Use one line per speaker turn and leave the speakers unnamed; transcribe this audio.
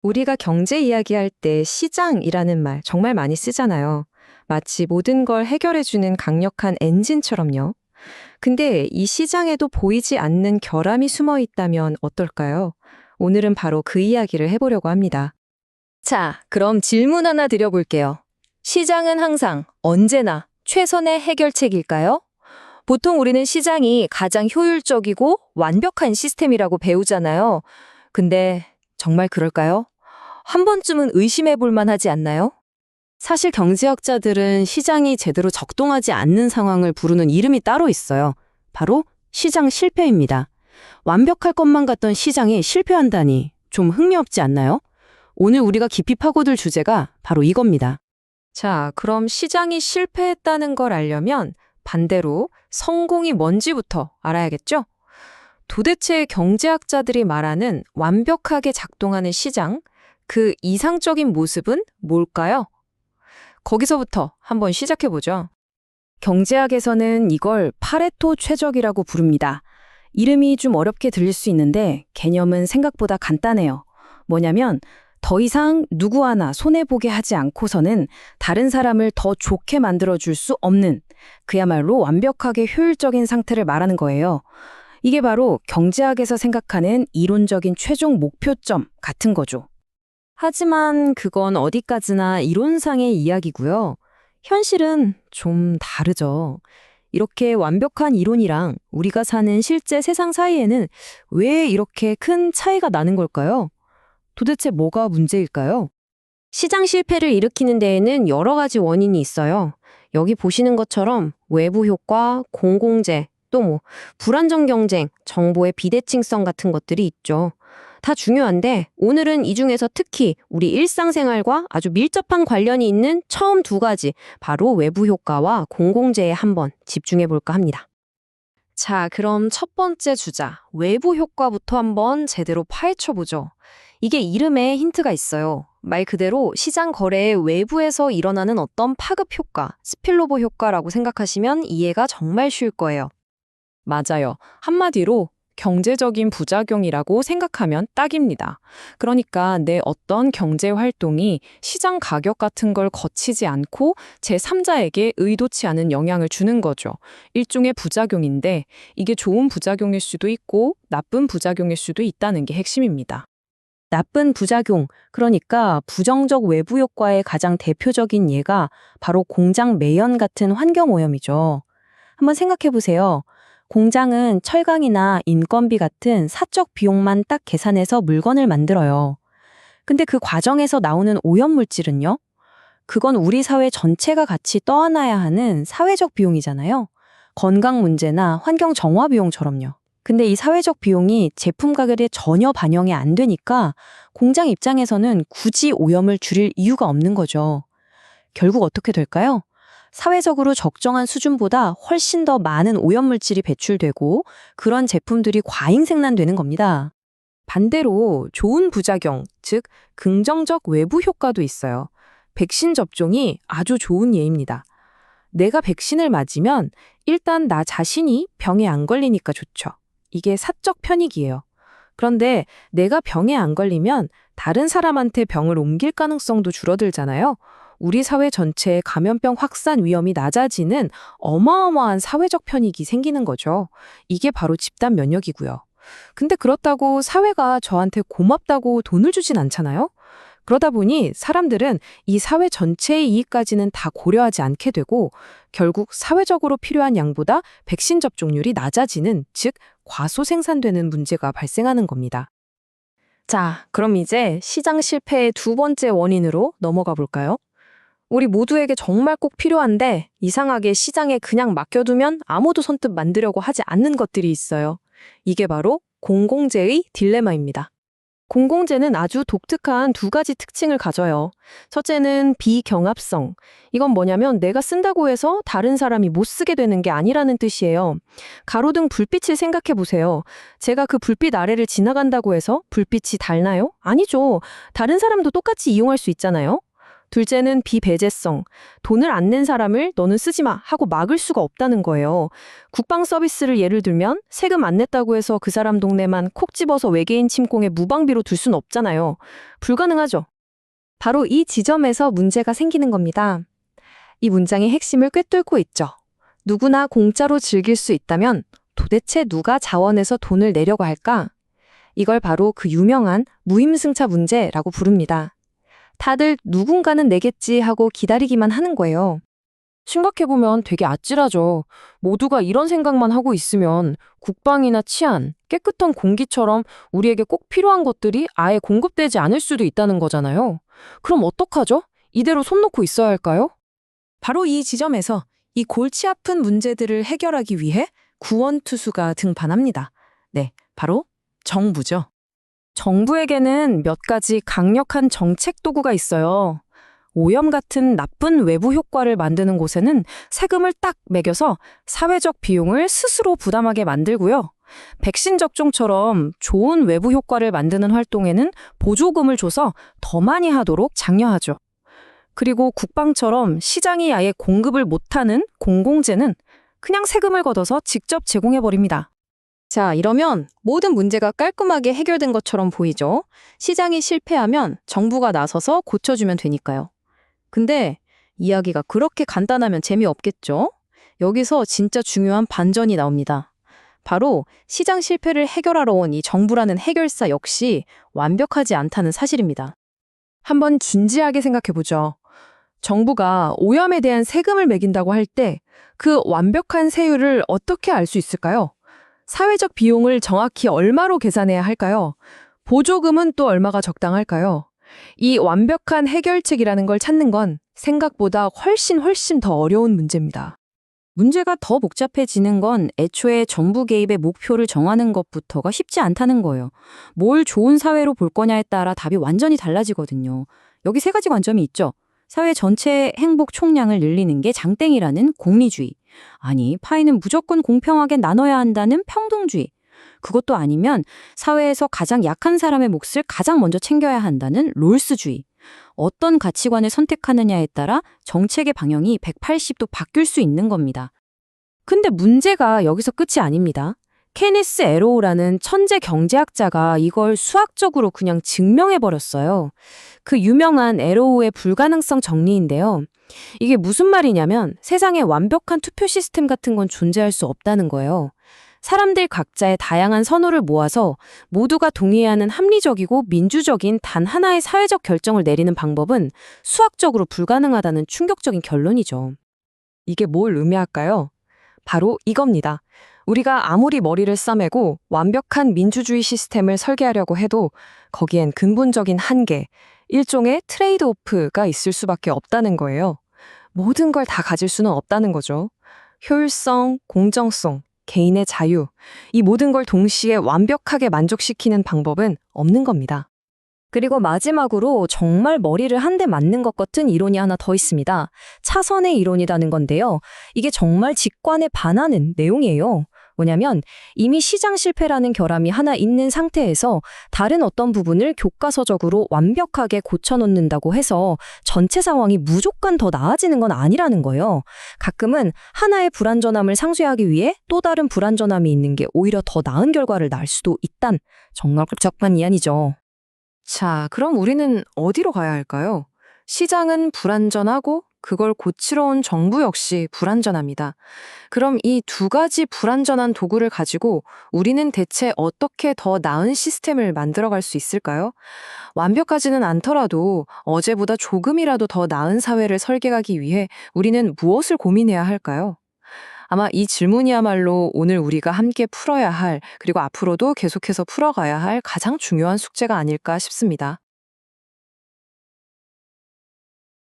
우리가 경제 이야기할 때 시장이라는 말 정말 많이 쓰잖아요. 마치 모든 걸 해결해주는 강력한 엔진처럼요. 근데 이 시장에도 보이지 않는 결함이 숨어 있다면 어떨까요? 오늘은 바로 그 이야기를 해보려고 합니다. 자, 그럼 질문 하나 드려볼게요. 시장은 항상, 언제나 최선의 해결책일까요? 보통 우리는 시장이 가장 효율적이고 완벽한 시스템이라고 배우잖아요. 근데 정말 그럴까요? 한 번쯤은 의심해 볼 만하지 않나요?
사실 경제학자들은 시장이 제대로 작동하지 않는 상황을 부르는 이름이 따로 있어요. 바로 시장 실패입니다. 완벽할 것만 같던 시장이 실패한다니 좀 흥미롭지 않나요? 오늘 우리가 깊이 파고들 주제가 바로 이겁니다.
자, 그럼 시장이 실패했다는 걸 알려면 반대로 성공이 뭔지부터 알아야겠죠? 도대체 경제학자들이 말하는 완벽하게 작동하는 시장, 그 이상적인 모습은 뭘까요? 거기서부터 한번 시작해보죠.
경제학에서는 이걸 파레토 최적이라고 부릅니다. 이름이 좀 어렵게 들릴 수 있는데 개념은 생각보다 간단해요. 뭐냐면 더 이상 누구 하나 손해보게 하지 않고서는 다른 사람을 더 좋게 만들어줄 수 없는 그야말로 완벽하게 효율적인 상태를 말하는 거예요. 이게 바로 경제학에서 생각하는 이론적인 최종 목표점 같은 거죠.
하지만 그건 어디까지나 이론상의 이야기고요. 현실은 좀 다르죠. 이렇게 완벽한 이론이랑 우리가 사는 실제 세상 사이에는 왜 이렇게 큰 차이가 나는 걸까요? 도대체 뭐가 문제일까요? 시장 실패를 일으키는 데에는 여러 가지 원인이 있어요. 여기 보시는 것처럼 외부 효과, 공공재, 또 불안정 경쟁, 정보의 비대칭성 같은 것들이 있죠. 다 중요한데 오늘은 이 중에서 특히 우리 일상생활과 아주 밀접한 관련이 있는 처음 두 가지, 바로 외부 효과와 공공재에 한번 집중해 볼까 합니다. 자, 그럼 첫 번째 주자, 외부 효과부터 한번 제대로 파헤쳐 보죠. 이게 이름에 힌트가 있어요. 말 그대로 시장 거래의 외부에서 일어나는 어떤 파급 효과, 스필로버 효과라고 생각하시면 이해가 정말 쉬울 거예요. 맞아요. 한마디로 경제적인 부작용이라고 생각하면 딱입니다. 그러니까 내 어떤 경제 활동이 시장 가격 같은 걸 거치지 않고 제3자에게 의도치 않은 영향을 주는 거죠. 일종의 부작용인데 이게 좋은 부작용일 수도 있고 나쁜 부작용일 수도 있다는 게 핵심입니다.
나쁜 부작용, 그러니까 부정적 외부 효과의 가장 대표적인 예가 바로 공장 매연 같은 환경 오염이죠. 한번 생각해 보세요. 공장은 철강이나 인건비 같은 사적 비용만 딱 계산해서 물건을 만들어요. 근데 그 과정에서 나오는 오염 물질은요? 그건 우리 사회 전체가 같이 떠안아야 하는 사회적 비용이잖아요. 건강 문제나 환경 정화 비용처럼요. 근데 이 사회적 비용이 제품 가격에 전혀 반영이 안 되니까 공장 입장에서는 굳이 오염을 줄일 이유가 없는 거죠. 결국 어떻게 될까요? 사회적으로 적정한 수준보다 훨씬 더 많은 오염물질이 배출되고 그런 제품들이 과잉 생산되는 겁니다.
반대로 좋은 부작용, 즉 긍정적 외부 효과도 있어요. 백신 접종이 아주 좋은 예입니다. 내가 백신을 맞으면 일단 나 자신이 병에 안 걸리니까 좋죠. 이게 사적 편익이에요. 그런데 내가 병에 안 걸리면 다른 사람한테 병을 옮길 가능성도 줄어들잖아요. 우리 사회 전체의 감염병 확산 위험이 낮아지는 어마어마한 사회적 편익이 생기는 거죠. 이게 바로 집단 면역이고요. 근데 그렇다고 사회가 저한테 고맙다고 돈을 주진 않잖아요? 그러다 보니 사람들은 이 사회 전체의 이익까지는 다 고려하지 않게 되고 결국 사회적으로 필요한 양보다 백신 접종률이 낮아지는, 즉 과소 생산되는 문제가 발생하는 겁니다. 자, 그럼 이제 시장 실패의 두 번째 원인으로 넘어가 볼까요? 우리 모두에게 정말 꼭 필요한데 이상하게 시장에 그냥 맡겨두면 아무도 선뜻 만들려고 하지 않는 것들이 있어요. 이게 바로 공공재의 딜레마입니다. 공공재는 아주 독특한 두 가지 특징을 가져요. 첫째는 비경합성. 이건 뭐냐면 내가 쓴다고 해서 다른 사람이 못 쓰게 되는 게 아니라는 뜻이에요. 가로등 불빛을 생각해 보세요. 제가 그 불빛 아래를 지나간다고 해서 불빛이 달나요? 아니죠. 다른 사람도 똑같이 이용할 수 있잖아요. 둘째는 비배제성. 돈을 안 낸 사람을 너는 쓰지 마 하고 막을 수가 없다는 거예요. 국방 서비스를 예를 들면 세금 안 냈다고 해서 그 사람 동네만 콕 집어서 외계인 침공에 무방비로 둘 순 없잖아요. 불가능하죠. 바로 이 지점에서 문제가 생기는 겁니다. 이 문장의 핵심을 꿰뚫고 있죠. 누구나 공짜로 즐길 수 있다면 도대체 누가 자원해서 돈을 내려고 할까? 이걸 바로 그 유명한 무임승차 문제라고 부릅니다. 다들 누군가는 내겠지 하고 기다리기만 하는 거예요. 생각해보면 되게 아찔하죠. 모두가 이런 생각만 하고 있으면 국방이나 치안, 깨끗한 공기처럼 우리에게 꼭 필요한 것들이 아예 공급되지 않을 수도 있다는 거잖아요. 그럼 어떡하죠? 이대로 손 놓고 있어야 할까요? 바로 이 지점에서 이 골치 아픈 문제들을 해결하기 위해 구원투수가 등판합니다. 네, 바로 정부죠. 정부에게는 몇 가지 강력한 정책 도구가 있어요. 오염 같은 나쁜 외부 효과를 만드는 곳에는 세금을 딱 매겨서 사회적 비용을 스스로 부담하게 만들고요. 백신 접종처럼 좋은 외부 효과를 만드는 활동에는 보조금을 줘서 더 많이 하도록 장려하죠. 그리고 국방처럼 시장이 아예 공급을 못하는 공공재는 그냥 세금을 걷어서 직접 제공해버립니다. 자, 이러면 모든 문제가 깔끔하게 해결된 것처럼 보이죠? 시장이 실패하면 정부가 나서서 고쳐주면 되니까요. 근데 이야기가 그렇게 간단하면 재미없겠죠? 여기서 진짜 중요한 반전이 나옵니다. 바로 시장 실패를 해결하러 온 이 정부라는 해결사 역시 완벽하지 않다는 사실입니다. 한번 진지하게 생각해보죠. 정부가 오염에 대한 세금을 매긴다고 할 때 그 완벽한 세율을 어떻게 알 수 있을까요? 사회적 비용을 정확히 얼마로 계산해야 할까요? 보조금은 또 얼마가 적당할까요? 이 완벽한 해결책이라는 걸 찾는 건 생각보다 훨씬 더 어려운 문제입니다.
문제가 더 복잡해지는 건 애초에 정부 개입의 목표를 정하는 것부터가 쉽지 않다는 거예요. 뭘 좋은 사회로 볼 거냐에 따라 답이 완전히 달라지거든요. 여기 세 가지 관점이 있죠. 사회 전체의 행복 총량을 늘리는 게 장땡이라는 공리주의. 아니, 파이는 무조건 공평하게 나눠야 한다는 평등주의. 그것도 아니면 사회에서 가장 약한 사람의 몫을 가장 먼저 챙겨야 한다는 롤스주의. 어떤 가치관을 선택하느냐에 따라 정책의 방향이 180도 바뀔 수 있는 겁니다.
근데 문제가 여기서 끝이 아닙니다. 케니스 에로우라는 천재 경제학자가 이걸 수학적으로 그냥 증명해버렸어요. 그 유명한 에로우의 불가능성 정리인데요. 이게 무슨 말이냐면 세상에 완벽한 투표 시스템 같은 건 존재할 수 없다는 거예요. 사람들 각자의 다양한 선호를 모아서 모두가 동의하는 합리적이고 민주적인 단 하나의 사회적 결정을 내리는 방법은 수학적으로 불가능하다는 충격적인 결론이죠. 이게 뭘 의미할까요? 바로 이겁니다. 우리가 아무리 머리를 싸매고 완벽한 민주주의 시스템을 설계하려고 해도 거기엔 근본적인 한계, 일종의 트레이드오프가 있을 수밖에 없다는 거예요. 모든 걸 다 가질 수는 없다는 거죠. 효율성, 공정성, 개인의 자유, 이 모든 걸 동시에 완벽하게 만족시키는 방법은 없는 겁니다.
그리고 마지막으로 정말 머리를 한 대 맞는 것 같은 이론이 하나 더 있습니다. 차선의 이론이라는 건데요. 이게 정말 직관에 반하는 내용이에요. 뭐냐면 이미 시장 실패라는 결함이 하나 있는 상태에서 다른 어떤 부분을 교과서적으로 완벽하게 고쳐놓는다고 해서 전체 상황이 무조건 더 나아지는 건 아니라는 거예요. 가끔은 하나의 불완전함을 상쇄하기 위해 또 다른 불완전함이 있는 게 오히려 더 나은 결과를 낳을 수도 있단 정말 적반 이한이죠.
자, 그럼 우리는 어디로 가야 할까요? 시장은 불완전하고 그걸 고치러 온 정부 역시 불완전합니다. 그럼 이 두 가지 불완전한 도구를 가지고 우리는 대체 어떻게 더 나은 시스템을 만들어갈 수 있을까요? 완벽하지는 않더라도 어제보다 조금이라도 더 나은 사회를 설계하기 위해 우리는 무엇을 고민해야 할까요? 아마 이 질문이야말로 오늘 우리가 함께 풀어야 할, 그리고 앞으로도 계속해서 풀어가야 할 가장 중요한 숙제가 아닐까 싶습니다.